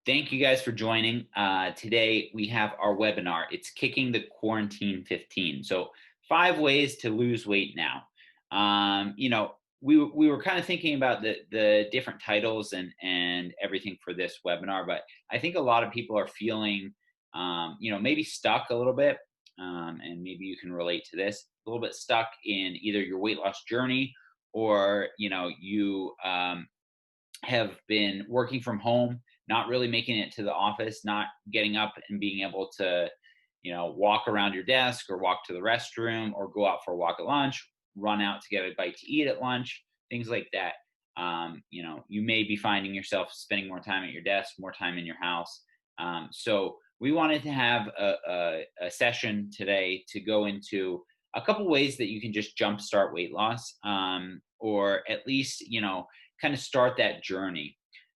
Thank you guys for joining. Today we have our webinar. It's Kicking the Quarantine 15. So 5 ways to lose weight now. We were kind of thinking about the different titles and everything for this webinar, but I think a lot of people are feeling, maybe stuck a little bit, and maybe you can relate to this, a little bit stuck in either your weight loss journey or, you have been working from home, not really making it to the office, not getting up and being able to, walk around your desk or walk to the restroom or go out for a walk at lunch, run out to get a bite to eat at lunch, things like that. You may be finding yourself spending more time at your desk, more time in your house. So we wanted to have a session today to go into a couple ways that you can just jumpstart weight loss, or at least, kind of start that journey.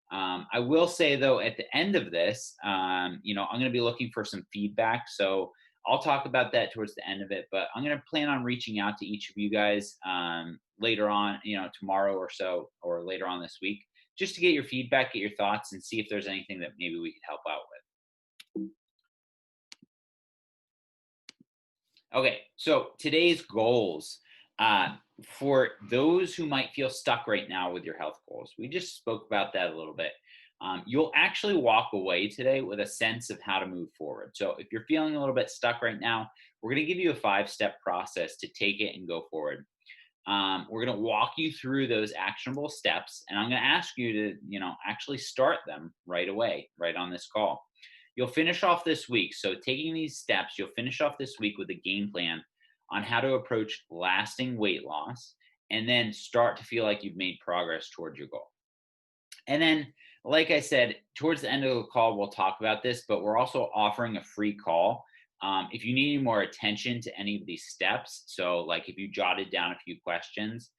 I will say though, at the end of this, I'm going to be looking for some feedback. So I'll talk about that towards the end of it, but I'm going to plan on reaching out to each of you guys later on, tomorrow or so, or later on this week, just to get your feedback, get your thoughts, and see if there's anything that maybe we could help out with. Okay, so today's goals. For those who might feel stuck right now with your health goals, we just spoke about that a little bit. You'll actually walk away today with a sense of how to move forward. So if you're feeling a little bit stuck right now, we're going to give you a 5-step process to take it and go forward. We're going to walk you through those actionable steps, and I'm going to ask you to, actually start them right away, right on this call. You'll finish off this week. So taking these steps, you'll finish off this week with a game plan on how to approach lasting weight loss, and then start to feel like you've made progress towards your goal. And then, like I said, towards the end of the call, we'll talk about this, but we're also offering a free call. If you need any more attention to any of these steps, so like if you jotted down a few questions,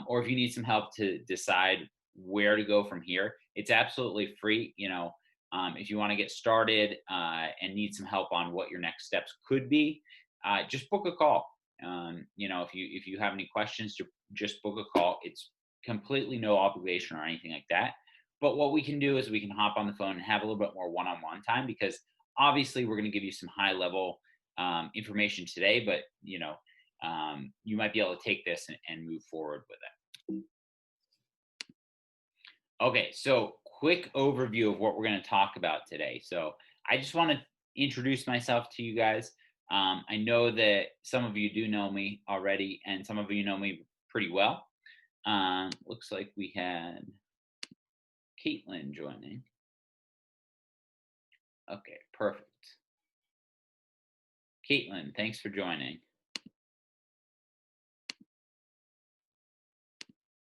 or if you need some help to decide where to go from here, it's absolutely free. If you want to get started and need some help on what your next steps could be, just book a call. If you have any questions, just book a call. It's completely no obligation or anything like that. But what we can do is we can hop on the phone and have a little bit more one-on-one time, because obviously we're going to give you some high-level information today, but you might be able to take this and move forward with it. Okay, so quick overview of what we're going to talk about today. So I just want to introduce myself to you guys. I know that some of you do know me already, and some of you know me pretty well. Looks like we had Caitlin joining. Okay, perfect. Caitlin, thanks for joining.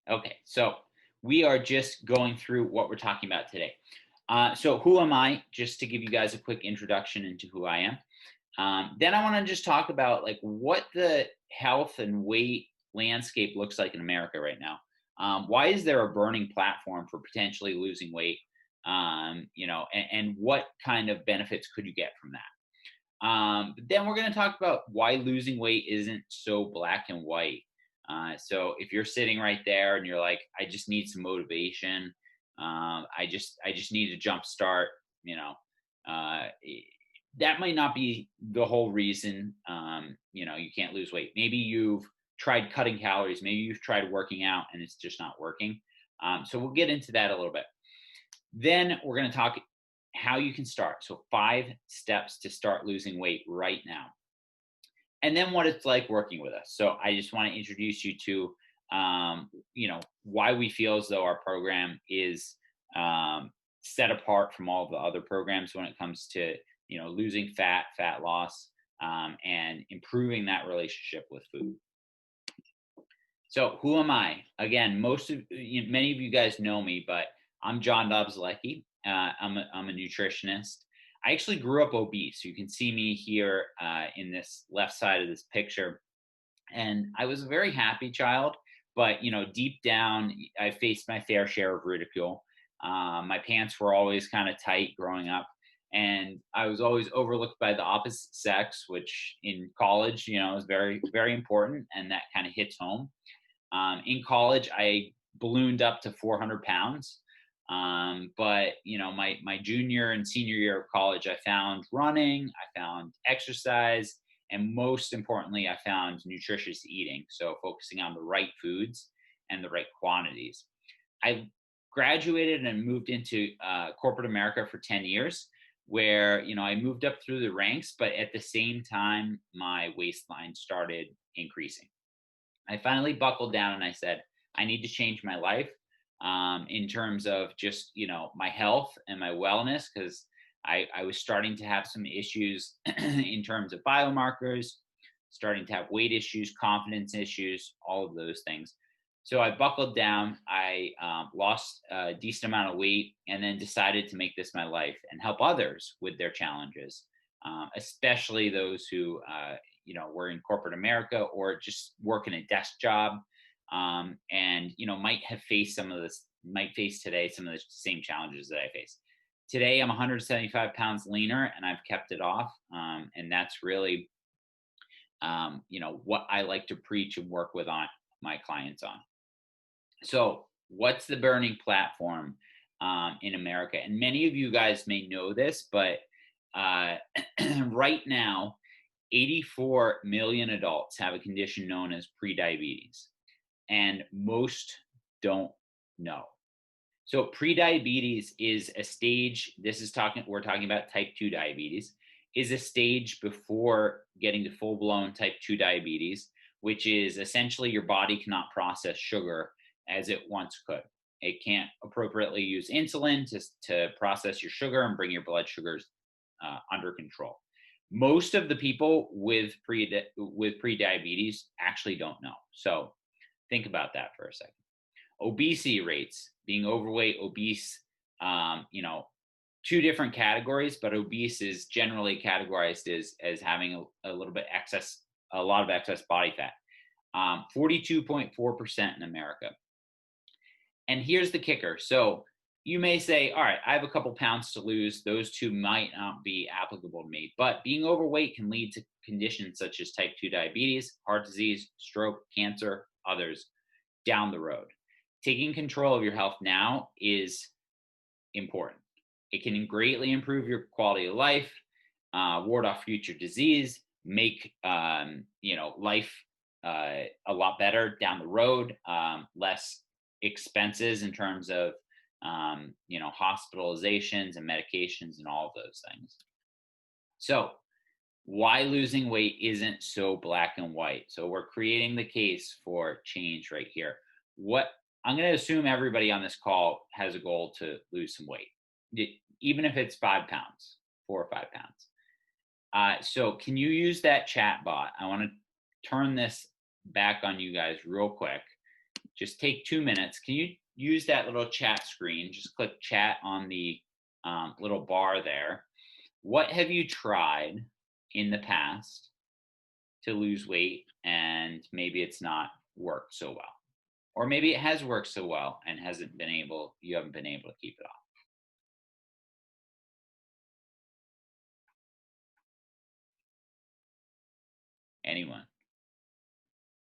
Okay, so we are just going through what we're talking about today. So who am I? Just to give you guys a quick introduction into who I am. Then I want to just talk about like what the health and weight landscape looks like in America right now. Why is there a burning platform for potentially losing weight? And what kind of benefits could you get from that? But then we're going to talk about why losing weight isn't so black and white. So if you're sitting right there and you're like, I just need some motivation, I just need a jump start, that might not be the whole reason, you can't lose weight. Maybe you've tried cutting calories. Maybe you've tried working out and it's just not working. So we'll get into that a little bit. Then we're going to talk how you can start. So 5 steps to start losing weight right now. And then what it's like working with us. So I just want to introduce you to, why we feel as though our program is set apart from all of the other programs when it comes to, losing fat loss, and improving that relationship with food. So who am I? Again, many of you guys know me, but I'm Jon Dobzelecki. I'm a nutritionist. I actually grew up obese. You can see me here in this left side of this picture. And I was a very happy child, but deep down, I faced my fair share of ridicule. My pants were always kind of tight growing up, and I was always overlooked by the opposite sex, which in college, is very, very important, and that kind of hits home. In college, I ballooned up to 400 pounds. But my junior and senior year of college, I found running, I found exercise, and most importantly, I found nutritious eating. So focusing on the right foods and the right quantities. I graduated and moved into corporate America for 10 years, where I moved up through the ranks, but at the same time, my waistline started increasing. I finally buckled down and I said, I need to change my life in terms of just, my health and my wellness, because I was starting to have some issues in terms of biomarkers, starting to have weight issues, confidence issues, all of those things. So I buckled down. I lost a decent amount of weight and then decided to make this my life and help others with their challenges, especially those who were in corporate America or just work in a desk job, and might face today some of the same challenges that I face. Today, I'm 175 pounds leaner, and I've kept it off, and that's really what I like to preach and work with on my clients on. So, what's the burning platform in America? And many of you guys may know this, but right now, 84 million adults have a condition known as prediabetes, and most don't know. So prediabetes is a stage, we're talking about type 2 diabetes, is a stage before getting to full-blown type 2 diabetes, which is essentially your body cannot process sugar as it once could. It can't appropriately use insulin to process your sugar and bring your blood sugars under control. Most of the people with prediabetes actually don't know. So think about that for a second. Obesity rates, being overweight, obese, two different categories, but obese is generally categorized as having a lot of excess body fat. 42.4% in America. And here's the kicker. So you may say, all right, I have a couple pounds to lose. Those two might not be applicable to me, but being overweight can lead to conditions such as type 2 diabetes, heart disease, stroke, cancer, others down the road. Taking control of your health now is important. It can greatly improve your quality of life, ward off future disease, make life a lot better down the road, less expenses in terms of hospitalizations and medications and all of those things. So why losing weight isn't so black and white. So we're creating the case for change right here. What I'm going to assume everybody on this call has a goal to lose some weight, even if it's 5 pounds, 4 or 5 pounds. So can you use that chat bot? I want to turn this back on you guys real quick. Just take 2 minutes. Can you use that little chat screen? Just click chat on the little bar there. What have you tried in the past to lose weight and maybe it's not worked so well? Or maybe it has worked so well and you haven't been able to keep it off. Anyone?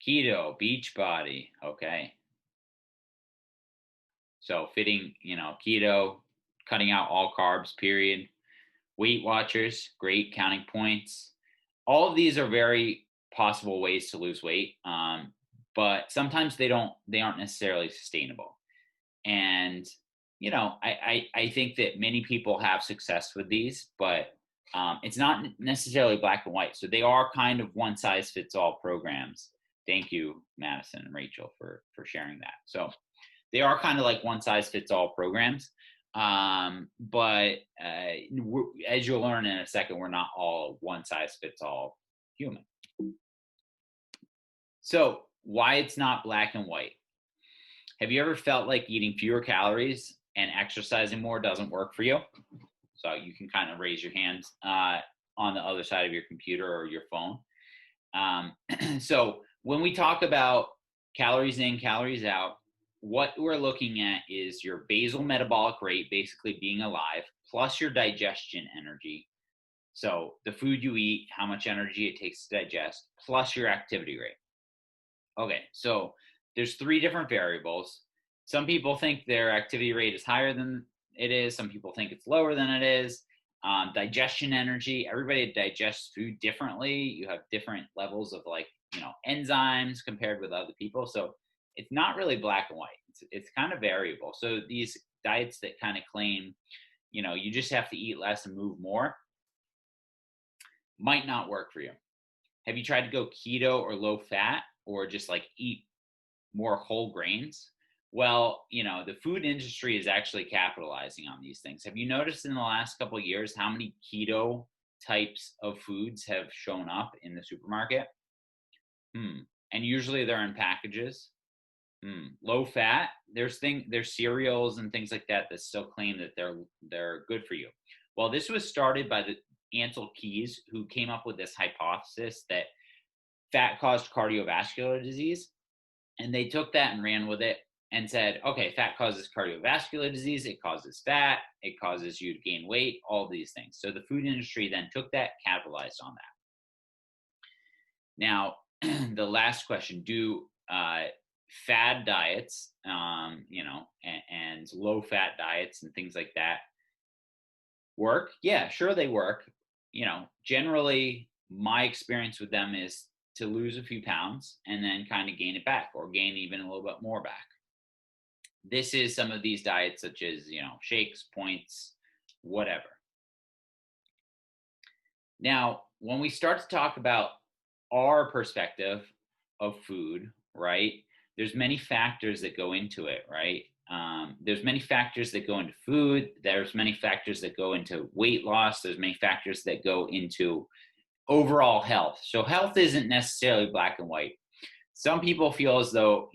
Keto, Beachbody, okay. So fitting, keto, cutting out all carbs, period. Weight Watchers, great, counting points. All of these are very possible ways to lose weight, but sometimes they aren't necessarily sustainable. And I think that many people have success with these, but it's not necessarily black and white. So they are kind of one size fits all programs. Thank you, Madison and Rachel, for sharing that. So they are kind of like one size fits all programs. But as you'll learn in a second, we're not all one size fits all human. So why it's not black and white? Have you ever felt like eating fewer calories and exercising more doesn't work for you? So you can kind of raise your hands on the other side of your computer or your phone. So when we talk about calories in, calories out, what we're looking at is your basal metabolic rate, basically being alive, plus your digestion energy. So the food you eat, how much energy it takes to digest, plus your activity rate. Okay, so there's 3 different variables. Some people think their activity rate is higher than it is. Some people think it's lower than it is. Digestion energy, everybody digests food differently. You have different levels of like, enzymes compared with other people. So it's not really black and white. It's kind of variable. So these diets that kind of claim, you just have to eat less and move more might not work for you. Have you tried to go keto or low fat or just like eat more whole grains? Well, the food industry is actually capitalizing on these things. Have you noticed in the last couple of years how many keto types of foods have shown up in the supermarket? And usually they're in packages. Low fat, there's cereals and things like that that still claim that they're good for you. Well, this was started by the Ansel Keys, who came up with this hypothesis that fat caused cardiovascular disease. And they took that and ran with it and said, okay, fat causes cardiovascular disease, it causes fat, it causes you to gain weight, all these things. So the food industry then took that, capitalized on that. Now, the last question, do fad diets, and low fat diets and things like that work? Yeah, sure they work. Generally my experience with them is to lose a few pounds and then kind of gain it back or gain even a little bit more back. This is some of these diets such as, shakes, points, whatever. Now, when we start to talk about our perspective of food, right, there's many factors that go into it, right? There's many factors that go into food. There's many factors that go into weight loss. There's many factors that go into overall health. So health isn't necessarily black and white. Some people feel as though,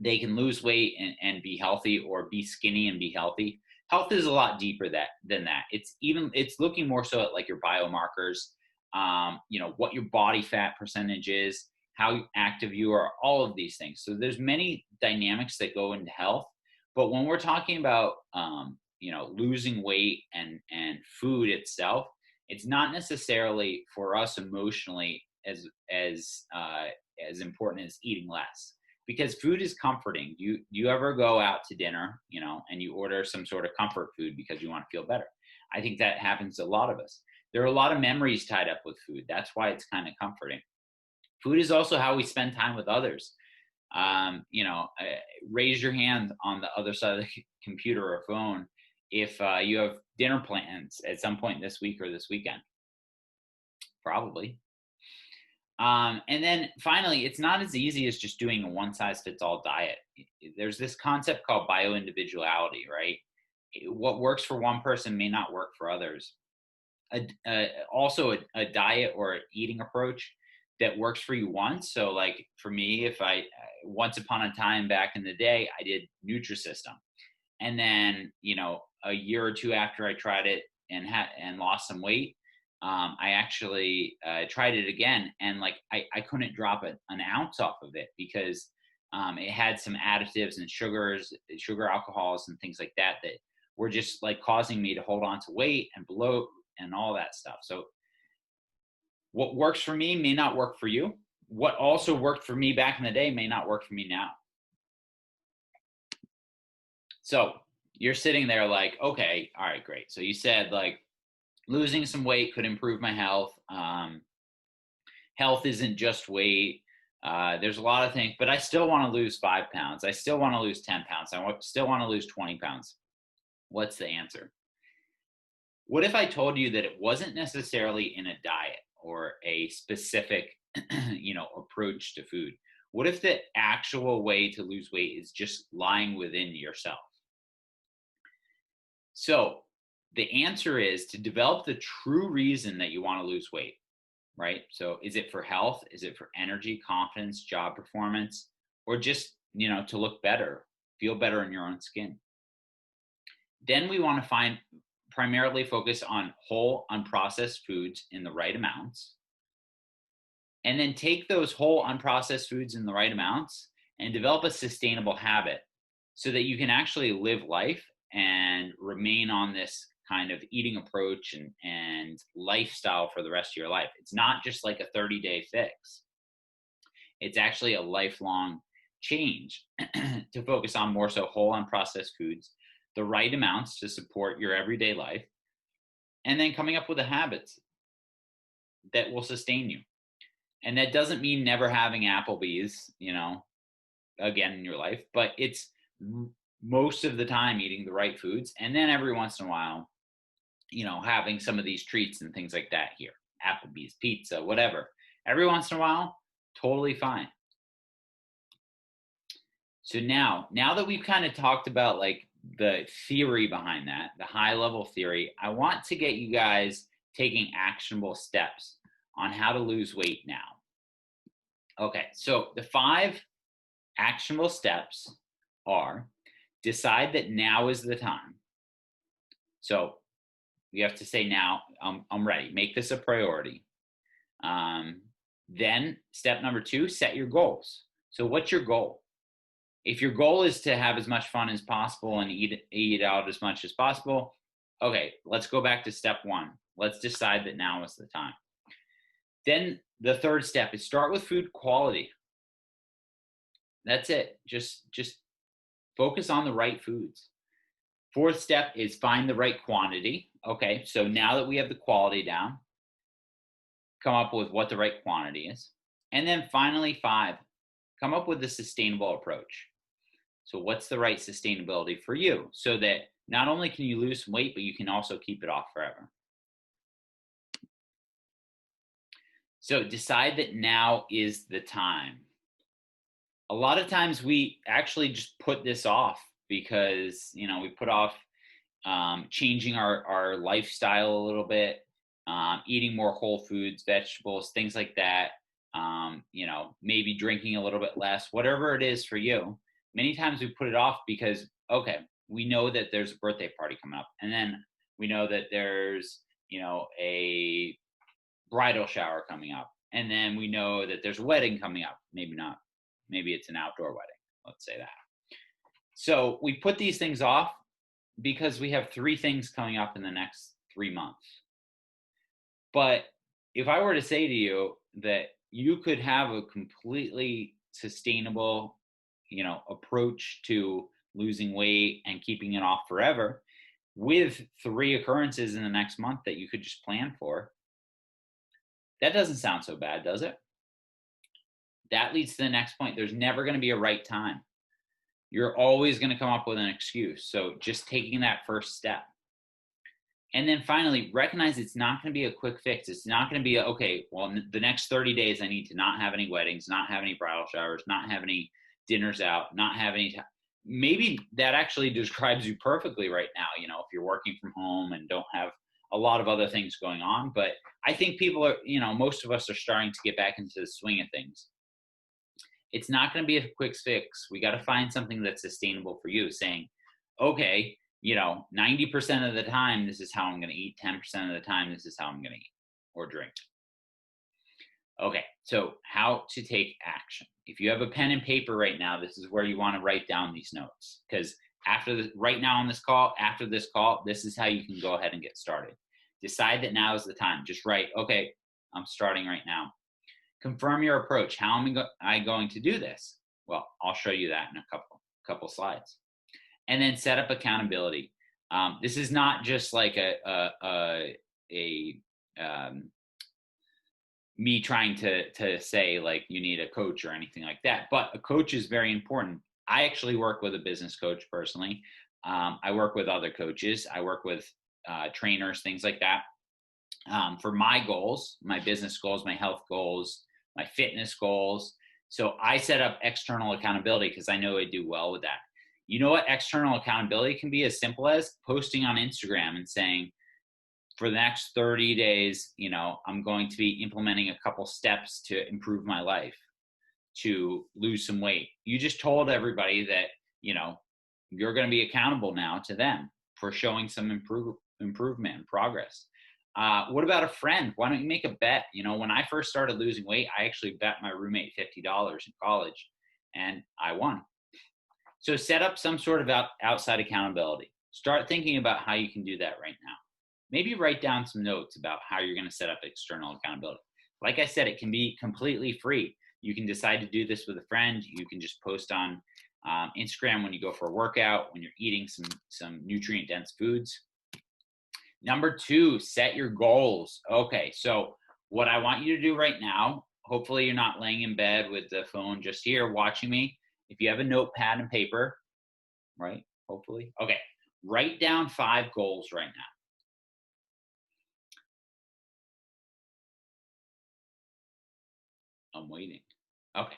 they can lose weight and be healthy, or be skinny and be healthy. Health is a lot deeper than that. It's looking more so at like your biomarkers, what your body fat percentage is, how active you are, all of these things. So there's many dynamics that go into health. But when we're talking about, losing weight and food itself, it's not necessarily for us emotionally as important as eating less, because food is comforting. You ever go out to dinner, and you order some sort of comfort food because you want to feel better? I think that happens to a lot of us. There are a lot of memories tied up with food. That's why it's kind of comforting. Food is also how we spend time with others. Raise your hand on the other side of the computer or phone if you have dinner plans at some point this week or this weekend. Probably. And then finally, it's not as easy as just doing a one-size-fits-all diet. There's this concept called bioindividuality, right? What works for one person may not work for others. Also, a diet or eating approach that works for you once. So like for me, if once upon a time back in the day, I did Nutrisystem. And then, a year or two after I tried it and lost some weight, I actually tried it again, and like I couldn't drop an ounce off of it because it had some additives and sugar alcohols and things like that were just like causing me to hold on to weight and bloat and all that stuff. So what works for me may not work for you. What also worked for me back in the day may not work for me now. So you're sitting there like, okay, all right, great. So you said like losing some weight could improve my health. Health isn't just weight. There's a lot of things, but I still want to lose 5 pounds. I still want to lose 10 pounds. Still want to lose 20 pounds. What's the answer? What if I told you that it wasn't necessarily in a diet or a specific, approach to food? What if the actual way to lose weight is just lying within yourself? So the answer is to develop the true reason that you want to lose weight, right? So is it for health? Is it for energy, confidence, job performance, or just, to look better, feel better in your own skin? Then we want to primarily focus on whole, unprocessed foods in the right amounts. And then take those whole, unprocessed foods in the right amounts and develop a sustainable habit so that you can actually live life and remain on this kind of eating approach and lifestyle for the rest of your life. It's not just like a 30-day fix. It's actually a lifelong change to focus on more so whole unprocessed foods, the right amounts to support your everyday life, and then coming up with the habits that will sustain you. And that doesn't mean never having Applebee's, again in your life, but it's most of the time eating the right foods. And then every once in a while, having some of these treats and things like that here, Applebee's, pizza, whatever. Every once in a while, totally fine. So now that we've kind of talked about like the theory behind that, the high level theory, I want to get you guys taking actionable steps on how to lose weight now. Okay, so the 5 actionable steps are: decide that now is the time. So you have to say now, I'm ready. Make this a priority. Then step number 2, set your goals. So what's your goal? If your goal is to have as much fun as possible and eat out as much as possible, okay, let's go back to step 1. Let's decide that now is the time. Then the 3rd step is start with food quality. That's it. Just focus on the right foods. 4th step is find the right quantity. Okay, so now that we have the quality down, come up with what the right quantity is. And then finally, 5, come up with a sustainable approach. So what's the right sustainability for you, so that not only can you lose some weight, but you can also keep it off forever. So decide that now is the time. A lot of times we actually just put this off because, we put off changing our lifestyle a little bit, eating more whole foods, vegetables, things like that. Maybe drinking a little bit less, whatever it is for you. Many times we put it off because, okay, we know that there's a birthday party coming up. And then we know that there's, a bridal shower coming up. And then we know that there's a wedding coming up. Maybe not. Maybe it's an outdoor wedding. Let's say that. So we put these things off because we have 3 things coming up in the next 3 months. But if I were to say to you that you could have a completely sustainable, approach to losing weight and keeping it off forever with 3 occurrences in the next month that you could just plan for, that doesn't sound so bad, does it? That leads to the next point. There's never going to be a right time. You're always going to come up with an excuse. So just taking that first step. And then finally, recognize it's not going to be a quick fix. It's not going to be, okay, well, the next 30 days, I need to not have any weddings, not have any bridal showers, not have any dinners out, not have any. Maybe that actually describes you perfectly right now, if you're working from home and don't have a lot of other things going on. But I think people are, most of us are starting to get back into the swing of things. It's not going to be a quick fix. We got to find something that's sustainable for you, saying, okay, 90% of the time, this is how I'm going to eat. 10% of the time, this is how I'm going to eat or drink. Okay, so how to take action. If you have a pen and paper right now, this is where you want to write down these notes, because right now on this call, after this call, this is how you can go ahead and get started. Decide that now is the time. Just write, okay, I'm starting right now. Confirm your approach. How am I going to do this? Well, I'll show you that in a couple slides. And then set up accountability. This is not just like me trying to say like you need a coach or anything like that, but a coach is very important. I actually work with a business coach personally. I work with other coaches. I work with trainers, things like that. For my goals, my business goals, my health goals, my fitness goals. So I set up external accountability because I know I do well with that. You know what external accountability can be? As simple as posting on Instagram and saying, for the next 30 days, I'm going to be implementing a couple steps to improve my life, to lose some weight. You just told everybody that, you're going to be accountable now to them for showing some improvement and progress. What about a friend? Why don't you make a bet? When I first started losing weight, I actually bet my roommate $50 in college and I won. So set up some sort of outside accountability. Start thinking about how you can do that right now. Maybe write down some notes about how you're going to set up external accountability. Like I said, it can be completely free. You can decide to do this with a friend. You can just post on Instagram when you go for a workout, when you're eating some nutrient dense foods. Number 2, set your goals. Okay, so what I want you to do right now, hopefully you're not laying in bed with the phone just here watching me. If you have a notepad and paper, right? Hopefully. Okay, write down 5 goals right now. I'm waiting. Okay.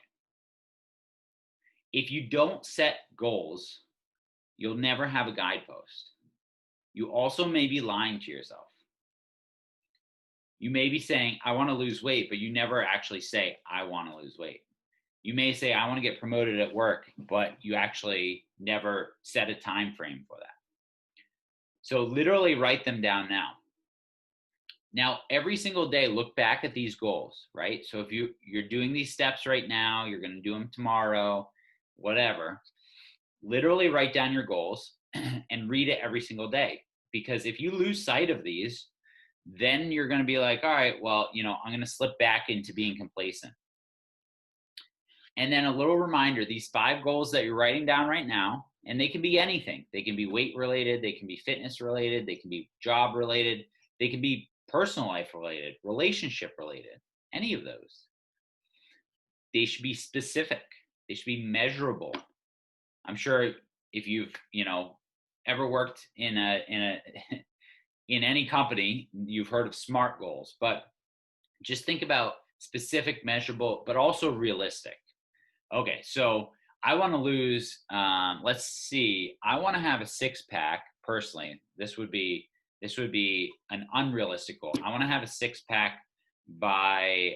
If you don't set goals, you'll never have a guidepost. You also may be lying to yourself. You may be saying, I want to lose weight, but you never actually say, I want to lose weight. You may say, I want to get promoted at work, but you actually never set a time frame for that. So literally write them down now. Now, every single day, look back at these goals, right? So if you're doing these steps right now, you're going to do them tomorrow, whatever, literally write down your goals and read it every single day. Because if you lose sight of these, then you're going to be like, all right, well, I'm going to slip back into being complacent. And then a little reminder, these 5 goals that you're writing down right now, and they can be anything. They can be weight related. They can be fitness related. They can be job related. They can be personal life related, relationship related, any of those. They should be specific. They should be measurable. I'm sure if you've, ever worked in any company, you've heard of SMART goals, but just think about specific, measurable, but also realistic. Okay, so I want to lose, let's see, I want to have a 6-pack personally. This would be an unrealistic goal. I want to have a 6-pack by,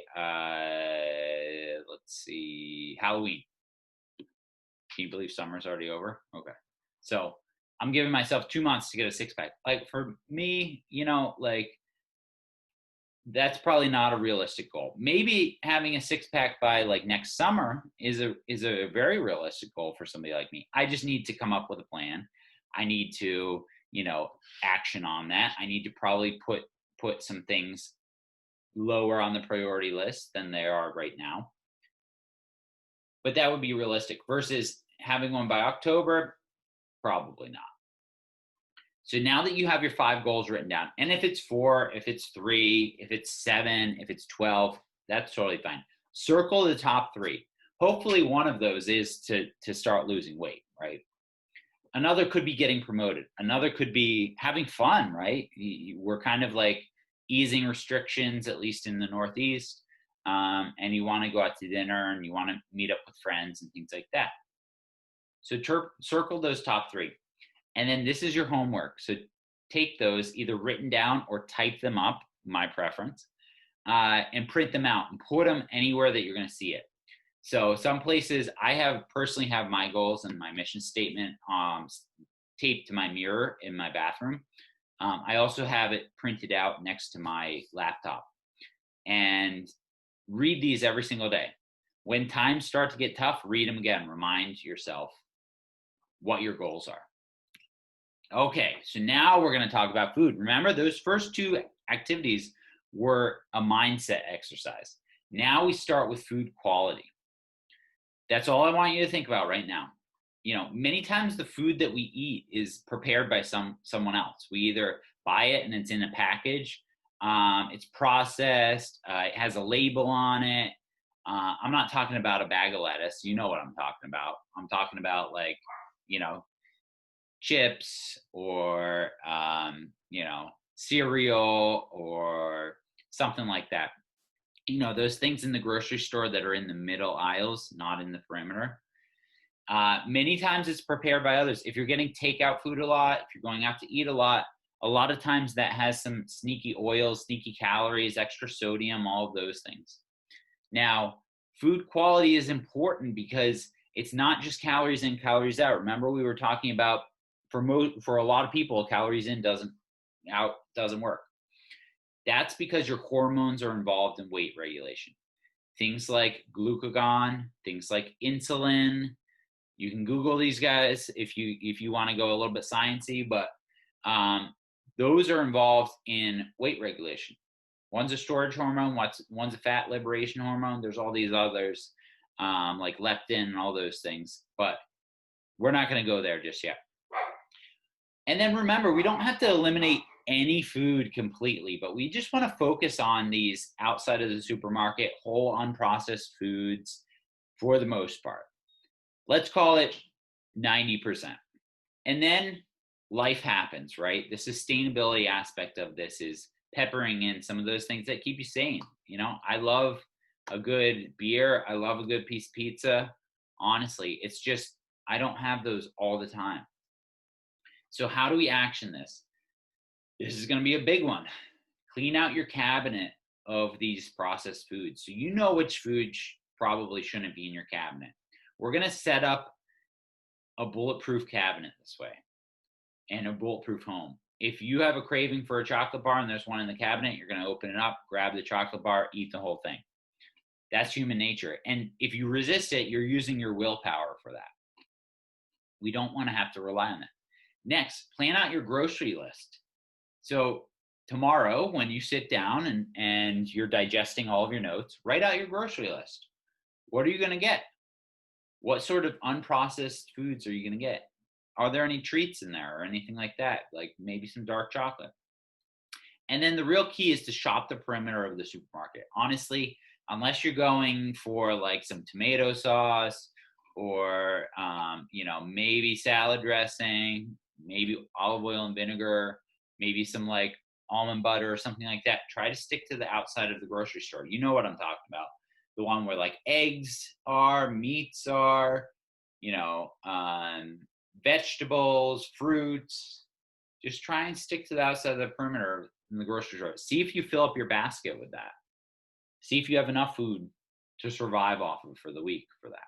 let's see, Halloween. Can you believe summer's already over? Okay. So I'm giving myself 2 months to get a 6-pack. Like for me, that's probably not a realistic goal. Maybe having a 6-pack by like next summer is a very realistic goal for somebody like me. I just need to come up with a plan. I need to, action on that. I need to probably put some things lower on the priority list than they are right now. But that would be realistic versus having one by October, probably not. So now that you have your 5 goals written down, and if it's 4, if it's 3, if it's 7, if it's 12, that's totally fine. Circle the top 3. Hopefully one of those is to start losing weight, right? Another could be getting promoted. Another could be having fun, right? We're kind of like easing restrictions, at least in the Northeast. And you want to go out to dinner and you want to meet up with friends and things like that. So circle those top 3. And then this is your homework. So take those either written down or type them up, my preference, and print them out and put them anywhere that you're going to see it. So some places I personally have my goals and my mission statement taped to my mirror in my bathroom. I also have it printed out next to my laptop. And read these every single day. When times start to get tough, read them again. Remind yourself what your goals are. Okay, so now we're going to talk about food. Remember, those first 2 activities were a mindset exercise. Now we start with food quality. That's all I want you to think about right now. Many times the food that we eat is prepared by someone else. We either buy it and it's in a package. It's processed. It has a label on it. I'm not talking about a bag of lettuce. You know what I'm talking about. I'm talking about chips or, cereal or something like that. Those things in the grocery store that are in the middle aisles, not in the perimeter. Many times it's prepared by others. If you're getting takeout food a lot, if you're going out to eat a lot of times that has some sneaky oils, sneaky calories, extra sodium, all of those things. Now, food quality is important because it's not just calories in, calories out. Remember, we were talking about for a lot of people, calories in doesn't work. That's because your hormones are involved in weight regulation. Things like glucagon, things like insulin. You can Google these guys if you want to go a little bit sciencey, but those are involved in weight regulation. One's a storage hormone, one's a fat liberation hormone. There's all these others. like leptin and all those things, but we're not going to go there just yet. And then remember, we don't have to eliminate any food completely, but we just want to focus on these outside of the supermarket, whole unprocessed foods for the most part. Let's call it 90%. And then life happens, right? The sustainability aspect of this is peppering in some of those things that keep you sane. You know, I love a good beer. I love a good piece of pizza. Honestly, it's just, I don't have those all the time. So how do we action this? This is going to be a big one. Clean out your cabinet of these processed foods. So you know which food probably shouldn't be in your cabinet. We're going to set up a bulletproof cabinet this way and a bulletproof home. If you have a craving for a chocolate bar and there's one in the cabinet, you're going to open it up, grab the chocolate bar, eat the whole thing. That's human nature. And if you resist it, you're using your willpower for that. We don't want to have to rely on that. Next, plan out your grocery list. So tomorrow, when you sit down and you're digesting all of your notes, write out your grocery list. What are you going to get? What sort of unprocessed foods are you going to get? Are there any treats in there or anything like that? Like maybe some dark chocolate. And then the real key is to shop the perimeter of the supermarket. Honestly, unless you're going for like some tomato sauce or, maybe salad dressing, maybe olive oil and vinegar, maybe some like almond butter or something like that, try to stick to the outside of the grocery store. You know what I'm talking about. The one where like eggs are, meats are, vegetables, fruits. Just try and stick to the outside of the perimeter in the grocery store. See if you fill up your basket with that. See if you have enough food to survive off of for the week for that.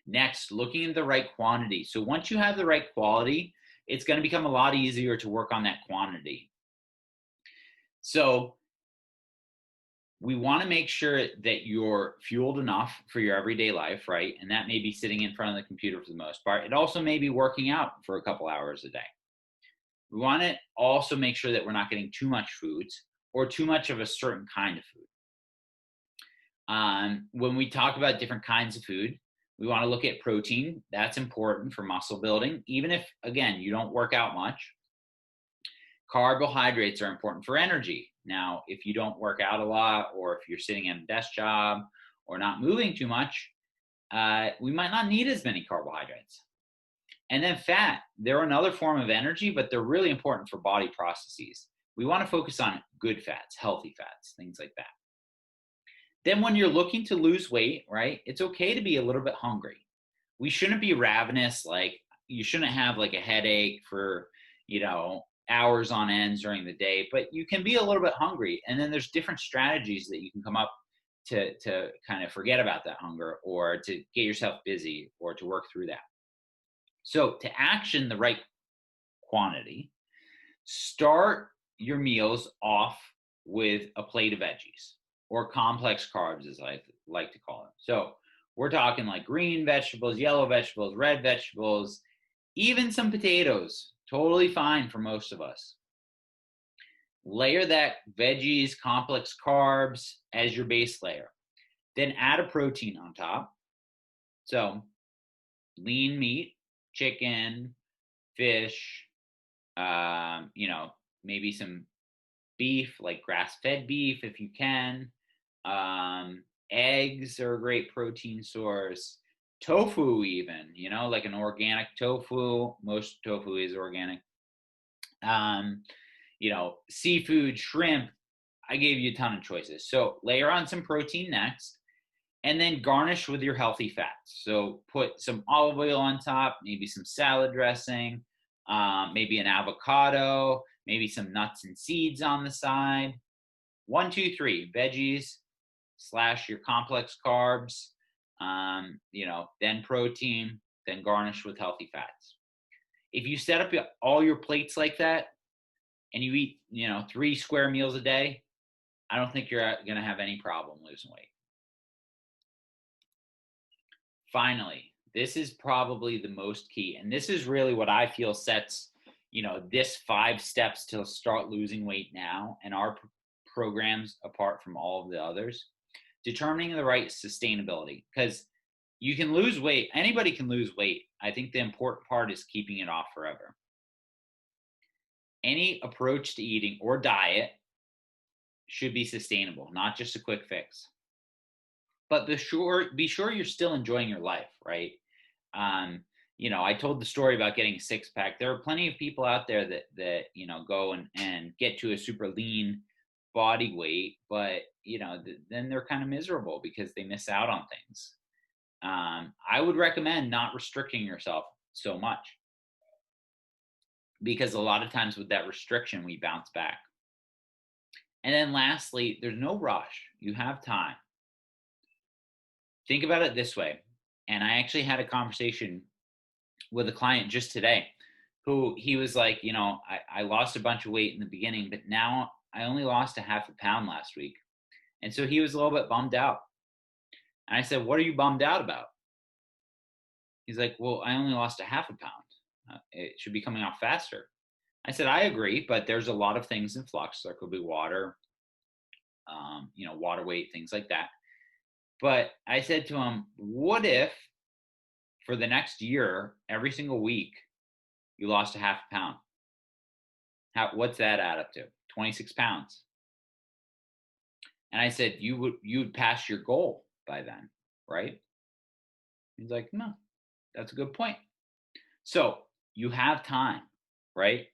Next, looking at the right quantity. So once you have the right quality, it's going to become a lot easier to work on that quantity. So we want to make sure that you're fueled enough for your everyday life, right? And that may be sitting in front of the computer for the most part. It also may be working out for a couple hours a day. We want to also make sure that we're not getting too much foods or too much of a certain kind of food. When we talk about different kinds of food, we want to look at protein. That's important for muscle building, even if, again, you don't work out much. Carbohydrates are important for energy. Now, if you don't work out a lot, or if you're sitting at a desk job or not moving too much, we might not need as many carbohydrates. And then fat, they're another form of energy, but they're really important for body processes. We want to focus on good fats, healthy fats, things like that. Then when you're looking to lose weight, right, it's okay to be a little bit hungry. We shouldn't be ravenous. Like you shouldn't have like a headache for, hours on end during the day, but you can be a little bit hungry. And then there's different strategies that you can come up to kind of forget about that hunger or to get yourself busy or to work through that. So to action the right quantity, start your meals off with a plate of veggies or complex carbs, as I like to call them. So we're talking like green vegetables, yellow vegetables, red vegetables, even some potatoes. Totally fine for most of us. Layer that veggies, complex carbs as your base layer. Then add a protein on top. So lean meat, chicken, fish, maybe some beef, like grass-fed beef if you can. Eggs are a great protein source. Tofu even, like an organic tofu. Most tofu is organic. Seafood, shrimp. I gave you a ton of choices. So layer on some protein next, and then garnish with your healthy fats. So put some olive oil on top, maybe some salad dressing, maybe an avocado, maybe some nuts and seeds on the side. 1, 2, 3, veggies / your complex carbs, then protein, then garnish with healthy fats. If you set up all your plates like that and you eat, 3 square meals a day, I don't think you're going to have any problem losing weight. Finally, this is probably the most key, and this is really what I feel sets, this 5 steps to start losing weight now and our programs apart from all of the others. determining the right sustainability, because you can lose weight. Anybody can lose weight. I think the important part is keeping it off forever. Any approach to eating or diet should be sustainable, not just a quick fix. But be sure you're still enjoying your life, right? I told the story about getting a six pack. There are plenty of people out there that go and get to a super lean body weight, but then they're kind of miserable because they miss out on things. I would recommend not restricting yourself so much, because a lot of times with that restriction, we bounce back. And then lastly, there's no rush. You have time. Think about it this way. And I actually had a conversation with a client just today who he was like, I lost a bunch of weight in the beginning, but now I only lost a half a pound last week. And so he was a little bit bummed out. And I said, what are you bummed out about? He's like, well, I only lost a half a pound. It should be coming off faster. I said, I agree, but there's a lot of things in flux. There could be water, water weight, things like that. But I said to him, what if for the next year, every single week, you lost a half a pound? What's that add up to? 26 pounds. And I said, you would pass your goal by then, right? He's like, no, that's a good point. So you have time, right?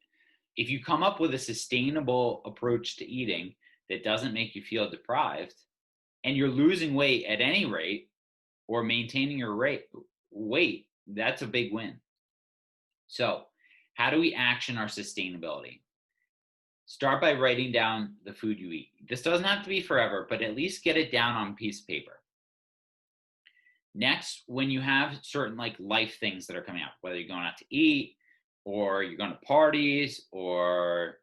If you come up with a sustainable approach to eating that doesn't make you feel deprived, and you're losing weight at any rate or maintaining your weight, that's a big win. So how do we action our sustainability? Start by writing down the food you eat. This doesn't have to be forever, but at least get it down on a piece of paper. Next, when you have certain life things that are coming up, whether you're going out to eat or you're going to parties or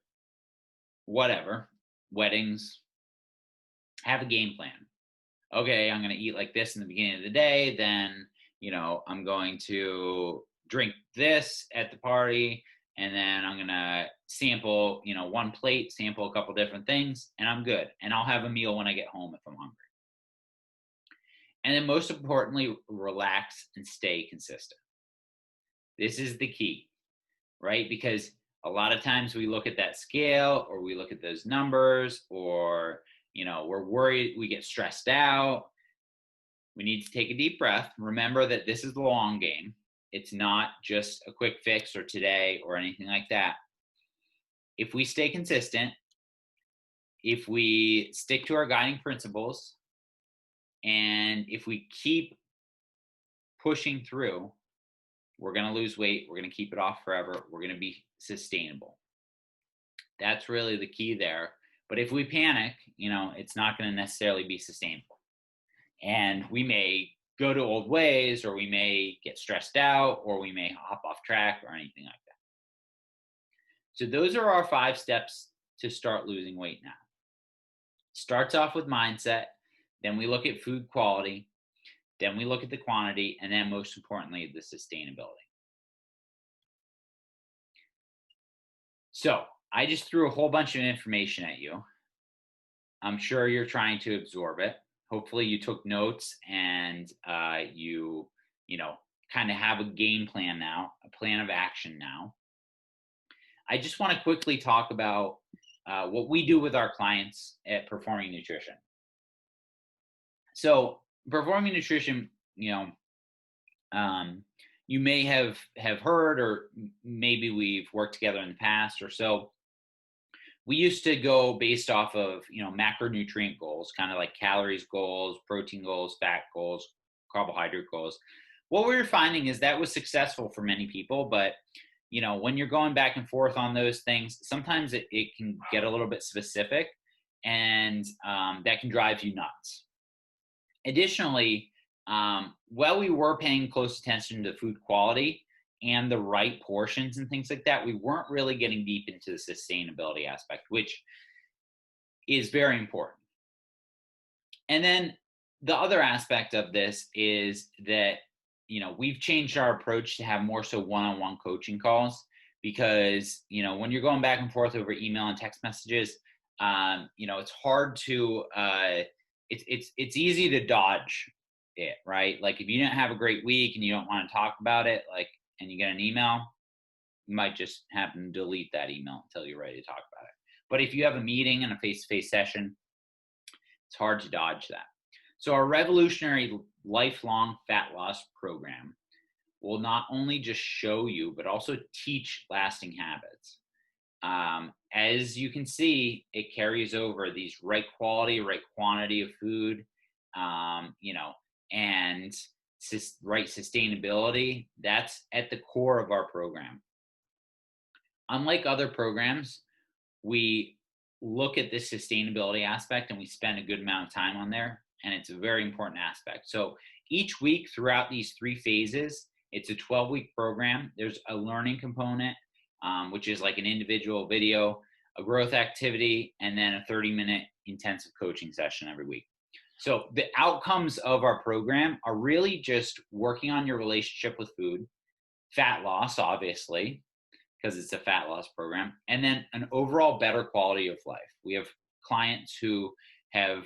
whatever, weddings, have a game plan. Okay, I'm going to eat like this in the beginning of the day. Then, I'm going to drink this at the party. And then I'm going to sample, one plate, sample a couple different things, and I'm good. And I'll have a meal when I get home if I'm hungry. And then most importantly, relax and stay consistent. This is the key, right? Because a lot of times we look at that scale or we look at those numbers or, we're worried, we get stressed out. We need to take a deep breath. Remember that this is the long game. It's not just a quick fix or today or anything like that. If we stay consistent, if we stick to our guiding principles, and if we keep pushing through, we're going to lose weight. We're going to keep it off forever. We're going to be sustainable. That's really the key there. But if we panic, it's not going to necessarily be sustainable. And we may go to old ways, or we may get stressed out, or we may hop off track or anything like that. So those are our 5 steps to start losing weight now. Starts off with mindset. Then we look at food quality. Then we look at the quantity. And then most importantly, the sustainability. So I just threw a whole bunch of information at you. I'm sure you're trying to absorb it. Hopefully you took notes and you kind of have a game plan now, a plan of action now. I just want to quickly talk about what we do with our clients at Performing Nutrition. So Performing Nutrition, you may have heard, or maybe we've worked together in the past or so. We used to go based off of, macronutrient goals, kind of like calories goals, protein goals, fat goals, carbohydrate goals. What we were finding is that was successful for many people, but, when you're going back and forth on those things, sometimes it can get a little bit specific, and that can drive you nuts. Additionally, while we were paying close attention to food quality and the right portions and things like that, we weren't really getting deep into the sustainability aspect, which is very important. And then the other aspect of this is that, we've changed our approach to have more so one-on-one coaching calls, because, when you're going back and forth over email and text messages, it's hard to it's easy to dodge it, right? Like if you didn't have a great week and you don't want to talk about it, like, and you get an email, you might just happen to delete that email until you're ready to talk about it. But if you have a meeting and a face-to-face session, it's hard to dodge that. So our revolutionary lifelong fat loss program will not only just show you, but also teach lasting habits. As you can see, it carries over these right quality, right quantity of food, and right sustainability. That's at the core of our program. Unlike other programs, we look at this sustainability aspect and we spend a good amount of time on there, and it's a very important aspect. So each week throughout these 3 phases, it's a 12-week program. There's a learning component, which is like an individual video, a growth activity, and then a 30-minute intensive coaching session every week. So the outcomes of our program are really just working on your relationship with food, fat loss, obviously, because it's a fat loss program, and then an overall better quality of life. We have clients who have,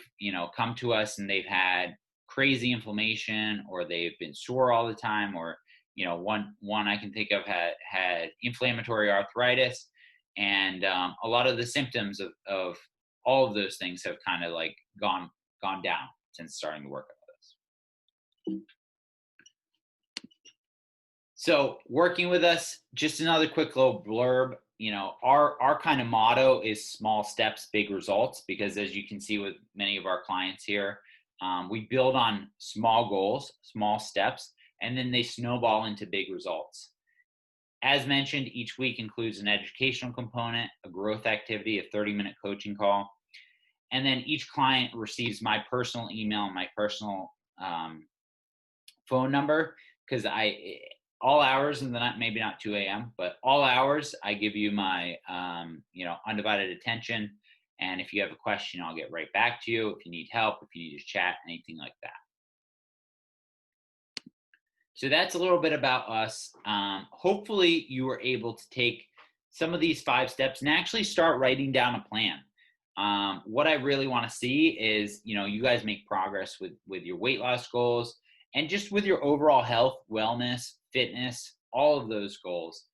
come to us and they've had crazy inflammation, or they've been sore all the time, or, one I can think of had inflammatory arthritis, and a lot of the symptoms of all of those things have kind of like gone down since starting to work with us. So working with us, just another quick little blurb, our kind of motto is small steps, big results, because as you can see with many of our clients here, we build on small goals, small steps, and then they snowball into big results. As mentioned, each week includes an educational component, a growth activity, a 30-minute coaching call, and then each client receives my personal email, my personal phone number, because all hours in the night, maybe not 2 a.m., but all hours, I give you my, undivided attention. And if you have a question, I'll get right back to you. If you need help, if you need to chat, anything like that. So that's a little bit about us. Hopefully you were able to take some of these 5 steps and actually start writing down a plan. What I really want to see is, you guys make progress with your weight loss goals and just with your overall health, wellness, fitness, all of those goals.